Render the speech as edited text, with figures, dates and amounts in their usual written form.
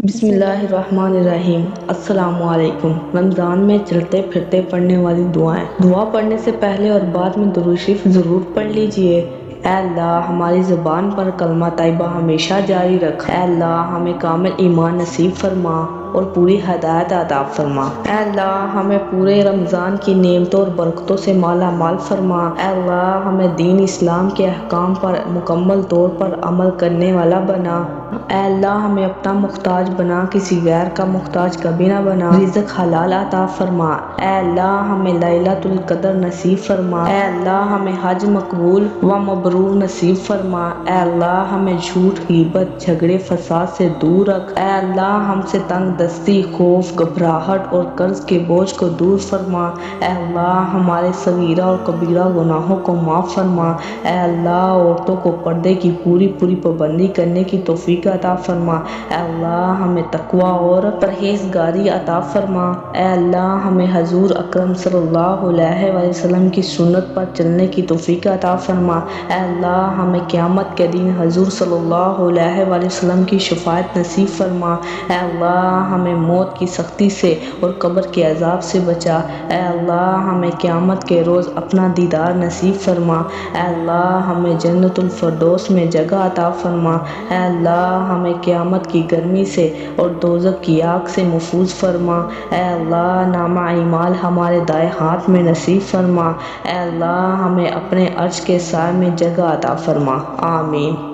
بسم اللہ الرحمن الرحیم۔ السلام علیکم۔ رمضان میں چلتے پھرتے پڑھنے والی دعائیں۔ دعا پڑھنے سے پہلے اور بعد میں درود شریف ضرور پڑھ لیجئے۔ اے اللہ ہماری زبان پر کلمہ طیبہ ہمیشہ جاری رکھ۔ اے اللہ ہمیں کامل ایمان نصیب فرما اور پوری ہدایت عطا فرما۔ اے اللہ ہمیں پورے رمضان کی نعمتوں اور برکتوں سے مالا مال فرما۔ اے اللہ ہمیں دین اسلام کے احکام پر مکمل طور پر عمل کرنے والا بنا۔ اے اللہ ہمیں اپنا محتاج بنا، کسی غیر کا محتاج کبھی نہ بنا۔ رزق حلال عطا فرما۔ اے اللہ ہمیں لیلۃ القدر نصیب فرما۔ اے اللہ ہمیں حج مقبول و مبرور نصیب فرما۔ اے اللہ ہمیں جھوٹ، غیبت، جھگڑے، فساد سے دور رکھ۔ اے اللہ ہم سے تنگ دستی، خوف، گھبراہٹ اور قرض کے بوجھ کو دور فرما۔ اے اللہ ہمارے صغیرہ اور کبیرہ گناہوں کو معاف فرما۔ اے اللہ عورتوں کو پردے کی پوری پابندی کرنے کی توفیق عطا فرما۔ اے اللہ ہمیں تقوی اور پرہیزگاری عطا فرما۔ اے اللہ ہمیں حضور اکرم صلی اللہ علیہ وسلم کی سنت پر چلنے کی توفیق عطا فرما۔ اے اللہ ہمیں قیامت کے دن حضور صلی اللہ علیہ وسلم کی شفاعت نصیب فرما۔ اے اللہ ہمیں موت کی سختی سے اور قبر کے عذاب سے بچا۔ اے اللہ ہمیں قیامت کے روز اپنا دیدار نصیب فرما۔ اے اللہ ہمیں جنت الفردوس میں جگہ عطا فرما۔ اے اللہ ہمیں قیامت کی گرمی سے اور دوزخ کی آگ سے محفوظ فرما۔ اے اللہ نامہ اعمال ہمارے دائیں ہاتھ میں نصیب فرما۔ اے اللہ ہمیں اپنے عرش کے سائے میں جگہ عطا فرما۔ آمین۔